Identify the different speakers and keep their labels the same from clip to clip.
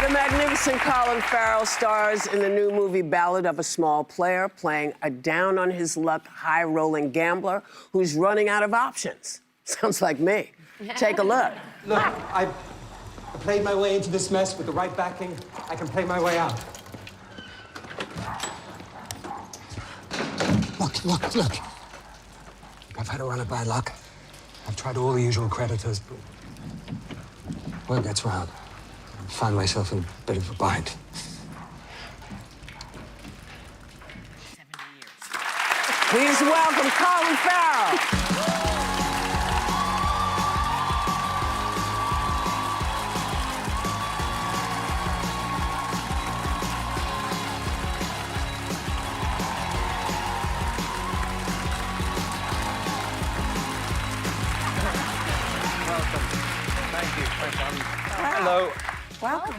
Speaker 1: The magnificent Colin Farrell stars in the new movie Ballad of a Small Player, playing a down-on-his-luck, high-rolling gambler who's running out of options. Sounds like me. Take a look.
Speaker 2: Look, I played my way into this mess with the right backing. I can play my way out. Look. I've had a run of bad luck. I've tried all the usual creditors, but word gets round. I find myself in a bit of a bind.
Speaker 3: 70 years.
Speaker 1: Please welcome Colin Farrell.
Speaker 4: Thank you. Hello.
Speaker 1: Welcome.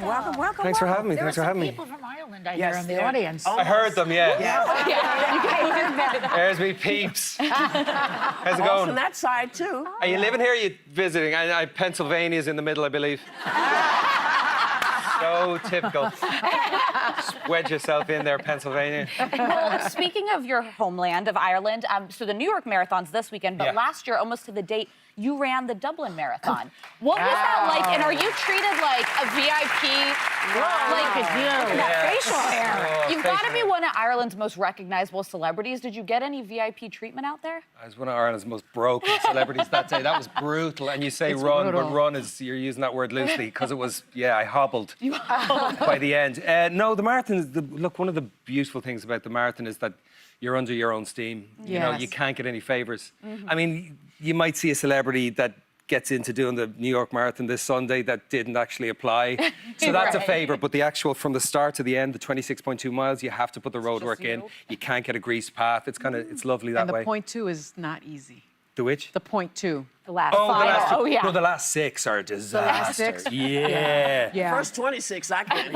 Speaker 4: Thanks for having me.
Speaker 3: There
Speaker 4: Thanks
Speaker 3: are
Speaker 4: for
Speaker 3: some
Speaker 4: having me.
Speaker 3: people from Ireland I hear in the audience.
Speaker 4: I heard them, yeah.
Speaker 1: Yeah.
Speaker 4: There's me peeps. How's it
Speaker 1: From
Speaker 4: going?
Speaker 1: that side, too.
Speaker 4: Are you living here or are you visiting? Pennsylvania's in the middle, I believe. So typical. Just wedge yourself in there, Pennsylvania.
Speaker 5: Well, speaking of your homeland of Ireland, so the New York Marathon's this weekend, but last year, almost to the date, you ran the Dublin Marathon. What was that like? And are you treated like a VIP?
Speaker 3: Look at you. That facial hair.
Speaker 5: You've got to be one of Ireland's most recognizable celebrities. Did you get any VIP treatment out there?
Speaker 4: I was one of Ireland's most broken celebrities that day. That was brutal. And you say
Speaker 3: It's
Speaker 4: run,
Speaker 3: brutal.
Speaker 4: but run is, you're using that word loosely, because it was, I hobbled by the end. No, the marathon is, look, one of the beautiful things about the marathon is that you're under your own steam. You know, you can't get any favors. I mean, you might see a celebrity that gets into doing the New York Marathon this Sunday that didn't actually apply. So that's a favor, but the actual, from the start to the end, the 26.2 miles, you have to put the road work in. You can't get a greased path. It's kind of, it's lovely that
Speaker 6: And
Speaker 4: way.
Speaker 6: the point two is not easy.
Speaker 4: The which?
Speaker 6: The point two.
Speaker 5: The last
Speaker 4: Oh, the
Speaker 5: five.
Speaker 4: last,
Speaker 5: Oh, yeah.
Speaker 4: No, the last 6 are a disaster.
Speaker 6: last 6?
Speaker 4: Yeah.
Speaker 1: First 26, I can.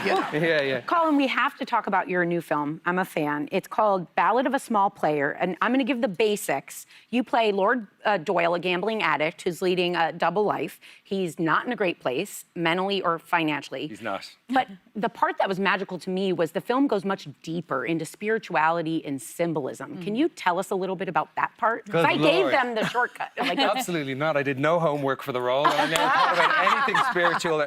Speaker 4: Yeah.
Speaker 7: Colin, we have to talk about your new film. I'm a fan. It's called Ballad of a Small Player, and I'm going to give the basics. You play Lord Doyle, a gambling addict who's leading a double life. He's not in a great place, mentally or financially.
Speaker 4: He's not.
Speaker 7: But the part that was magical to me was the film goes much deeper into spirituality and symbolism. Can you tell us a little bit about that part? Because I gave them the shortcut. Like,
Speaker 4: Absolutely not. I did no homework for the role. I never thought about anything spiritual.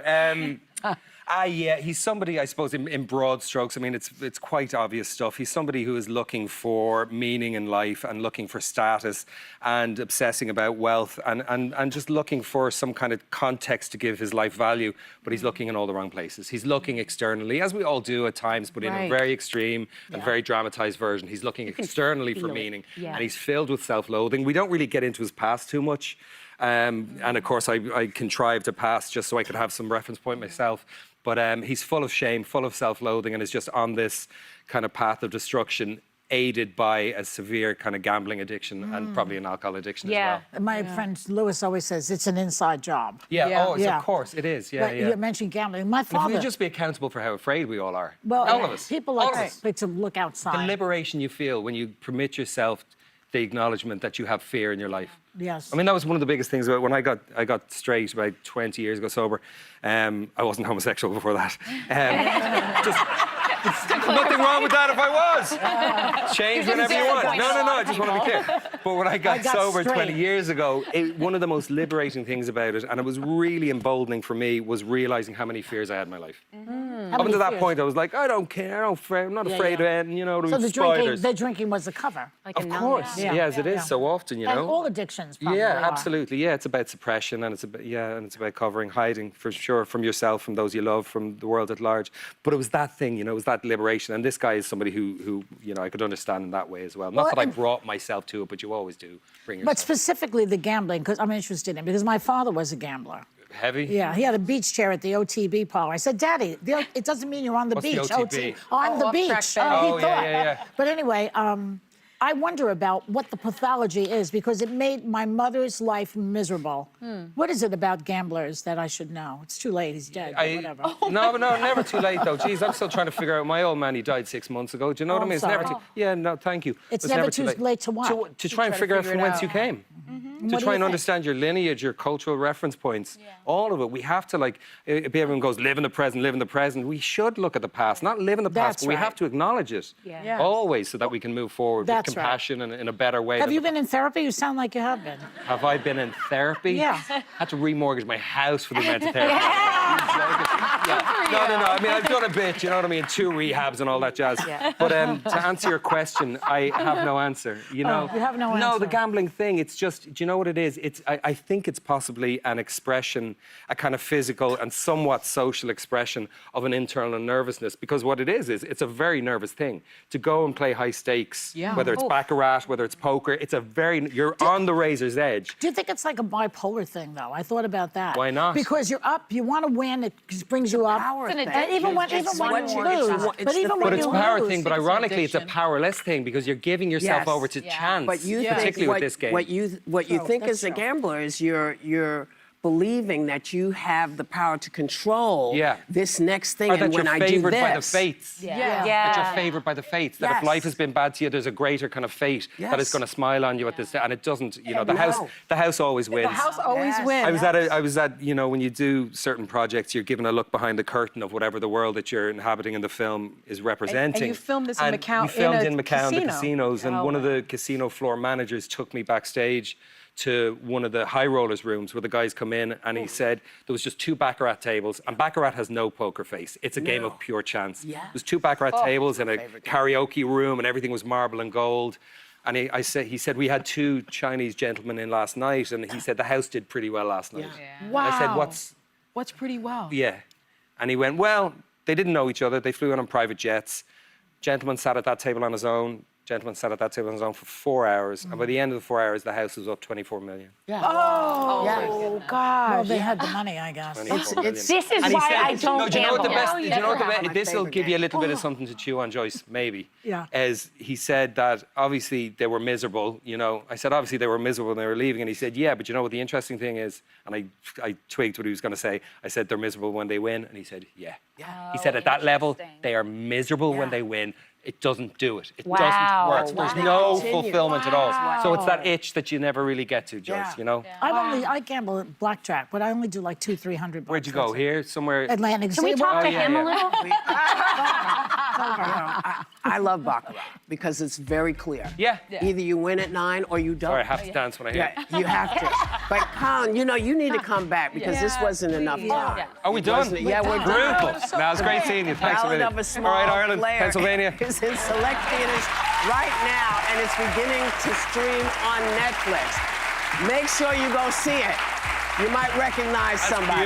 Speaker 4: Yeah, he's somebody, I suppose, in broad strokes. I mean, it's quite obvious stuff. He's somebody who is looking for meaning in life and looking for status and obsessing about wealth and just looking for some kind of context to give his life value. But he's looking in all the wrong places. He's looking externally, as we all do at times, but in a very extreme and very dramatized version. He's looking externally for meaning. And he's filled with self-loathing. We don't really get into his past too much. And of course, I contrived a past just so I could have some reference point myself. But he's full of shame, full of self-loathing, and is just on this kind of path of destruction, aided by a severe kind of gambling addiction and probably an alcohol addiction as well.
Speaker 3: My friend Lewis always says it's an inside job.
Speaker 4: Of course, it is.
Speaker 3: But you mentioned gambling. My
Speaker 4: If
Speaker 3: father.
Speaker 4: we just be accountable for how afraid we all are.
Speaker 3: Well,
Speaker 4: all of us.
Speaker 3: people
Speaker 4: All
Speaker 3: like
Speaker 4: of us.
Speaker 3: to look outside.
Speaker 4: The liberation you feel when you permit yourself the acknowledgement that you have fear in your life.
Speaker 3: Yes.
Speaker 4: I mean, that was one of the biggest things about when I got straight about 20 years ago sober. I wasn't homosexual before that. Nothing wrong with that if I was. Change whenever you want. No, I just want to be clear. But when I got sober
Speaker 3: straight.
Speaker 4: 20 years ago, one of the most liberating things about it, and it was really emboldening for me, was realising how many fears I had in my life. Up until that point, I was like, I don't care, I'm not afraid of anything, you know,
Speaker 3: So
Speaker 4: spiders.
Speaker 3: the drinking was the cover.
Speaker 4: Of course, yes, it is so often, you know.
Speaker 3: And all addictions probably
Speaker 4: Yeah,
Speaker 3: are.
Speaker 4: absolutely. Yeah, it's about suppression, and it's about covering, hiding for sure from yourself, from those you love, from the world at large. But it was that thing, you know, it was that liberation. And this guy is somebody who you know, I could understand in that way as well. Not that I brought myself to it, but you always do bring yourself.
Speaker 3: But specifically the gambling, because I'm interested in, because my father was a gambler.
Speaker 4: Heavy?
Speaker 3: Yeah, he had a beach chair at the OTB parlor. I said, Daddy, it doesn't mean you're on the
Speaker 4: What's the
Speaker 3: beach.
Speaker 4: OTB?
Speaker 3: On the beach.
Speaker 6: off-track
Speaker 3: Oh, he
Speaker 6: betting.
Speaker 3: thought.
Speaker 4: yeah.
Speaker 3: But anyway, I wonder about what the pathology is because it made my mother's life miserable. What is it about gamblers that I should know? It's too late. He's dead. But whatever.
Speaker 4: No, never too late though. Jeez, I'm still trying to figure out. My old man, he died 6 months ago. Do you know what I
Speaker 3: I'm
Speaker 4: mean? It's
Speaker 3: sorry.
Speaker 4: never too. Yeah, no, thank you.
Speaker 3: It's never too late to what?
Speaker 4: To try and figure out from whence you came. To
Speaker 3: What do
Speaker 4: try
Speaker 3: you
Speaker 4: and
Speaker 3: think?
Speaker 4: understand your lineage, your cultural reference points, all of it. We have to, like, everyone goes, live in the present, live in the present. We should look at the past, not live in the past,
Speaker 3: That's
Speaker 4: but we
Speaker 3: right.
Speaker 4: have to acknowledge it
Speaker 6: Yeah.
Speaker 4: always so that we can move forward with
Speaker 3: That's right.
Speaker 4: compassion and in a better way.
Speaker 3: Have
Speaker 4: than
Speaker 3: you
Speaker 4: the-
Speaker 3: been in therapy? You sound like you have been.
Speaker 4: Have I been in therapy?
Speaker 3: Yeah.
Speaker 4: I had to remortgage my house for the amount of therapy. No. I mean, I've done a bit, you know what I mean? 2 rehabs and all that jazz. But to answer your question, I have no answer. You know?
Speaker 3: you have no
Speaker 4: No,
Speaker 3: answer.
Speaker 4: the gambling thing, it's just, do you know what it is? I think it's possibly an expression, a kind of physical and somewhat social expression of an internal nervousness. Because what it is it's a very nervous thing. To go and play high stakes,
Speaker 6: Yeah.
Speaker 4: whether it's baccarat, whether it's poker, it's a very, you're on the razor's edge.
Speaker 3: Do you think it's like a bipolar thing, though? I thought about that.
Speaker 4: Why not?
Speaker 3: Because you're up, you want to win, it just brings you up.
Speaker 1: Power thing.
Speaker 3: And even when you lose, but even when
Speaker 4: But it's
Speaker 3: you
Speaker 4: a power
Speaker 3: lose,
Speaker 4: thing, but ironically, it's a powerless thing because you're giving yourself
Speaker 1: Yes.
Speaker 4: over to chance,
Speaker 1: But you think
Speaker 4: particularly with this game.
Speaker 1: what you think
Speaker 3: that's
Speaker 1: as a
Speaker 3: true.
Speaker 1: gambler is you're believing that you have the power to control this next thing,
Speaker 4: or
Speaker 1: and
Speaker 4: that
Speaker 1: when
Speaker 4: you're
Speaker 1: I do
Speaker 4: favored
Speaker 1: this,
Speaker 4: by the fates.
Speaker 5: Yeah.
Speaker 4: That you're favored by the fates. That if
Speaker 1: Yes.
Speaker 4: life has been bad to you, there's a greater kind of fate that is
Speaker 1: Yes.
Speaker 4: going to smile on you at this, and it doesn't. You know, the house always wins.
Speaker 6: The house always
Speaker 1: Yes.
Speaker 6: wins.
Speaker 4: I was at, you know, when you do certain projects, you're given a look behind the curtain of whatever the world that you're inhabiting in the film is representing.
Speaker 6: you filmed this in
Speaker 4: And
Speaker 6: Macau,
Speaker 4: we filmed
Speaker 6: in
Speaker 4: in
Speaker 6: a
Speaker 4: Macau, in the
Speaker 6: casino.
Speaker 4: casinos, and one of the casino floor managers took me backstage to one of the high rollers rooms where the guys come in, and he said there was just 2 baccarat tables, and baccarat has no poker face. It's a game of pure chance.
Speaker 1: Yeah.
Speaker 4: There's 2 baccarat tables in a karaoke room, and everything was marble and gold. And he said we had 2 Chinese gentlemen in last night, and he said the house did pretty well last night.
Speaker 6: Wow.
Speaker 4: I said,
Speaker 6: What's pretty well?
Speaker 4: yeah. And he went, well, they didn't know each other. They flew in on private jets. Gentleman sat at that table on his own. Gentleman sat at that table on his own for 4 hours. And by the end of the 4 hours, the house was up 24 million.
Speaker 6: Oh, God.
Speaker 3: well, they had the money, I guess.
Speaker 4: 24 million.
Speaker 7: This is
Speaker 4: And he
Speaker 7: why
Speaker 4: said-
Speaker 7: I don't
Speaker 4: No, do you know what the
Speaker 7: gamble.
Speaker 4: best? Do you know what the
Speaker 1: My
Speaker 4: best? This will
Speaker 1: favorite
Speaker 4: give you a
Speaker 1: game.
Speaker 4: little bit of something to chew on, Joyce. Maybe.
Speaker 3: Yeah.
Speaker 4: As he said that obviously they were miserable. You know, I said obviously they were miserable when they were leaving, and he said, yeah, but you know what the interesting thing is? And I twigged what he was going to say. I said they're miserable when they win, and he said, yeah. He said at that level
Speaker 5: interesting.
Speaker 4: they are miserable when they win. It doesn't do it. It
Speaker 7: Wow.
Speaker 4: doesn't work. There's no
Speaker 1: Continue.
Speaker 4: fulfillment at all. So it's that itch that you never really get to, Joyce.
Speaker 1: Yeah.
Speaker 4: You know.
Speaker 3: I gamble at blackjack, but I only do like $200-300.
Speaker 4: Where'd you go? Here, somewhere.
Speaker 3: Atlantic
Speaker 7: Can we
Speaker 3: City.
Speaker 7: talk to
Speaker 4: yeah,
Speaker 7: him
Speaker 4: yeah.
Speaker 7: a little?
Speaker 1: I love baccarat because it's very clear.
Speaker 4: Yeah.
Speaker 1: Either you win at 9 or you don't.
Speaker 4: Sorry, I have to dance when I hear.
Speaker 1: Yeah, you have to. But Colin, you know, you need to come back because this wasn't enough time.
Speaker 4: Are we done?
Speaker 1: Wasn't it? Yeah, we're done.
Speaker 4: Brutal. Now it's great seeing you. Thanks a
Speaker 1: Ballad
Speaker 4: million.
Speaker 1: of a
Speaker 4: All
Speaker 1: Small
Speaker 4: right, Ireland,
Speaker 1: Player
Speaker 4: Pennsylvania.
Speaker 1: is in select theaters right now, and it's beginning to stream on Netflix. Make sure you go see it. You might recognize somebody.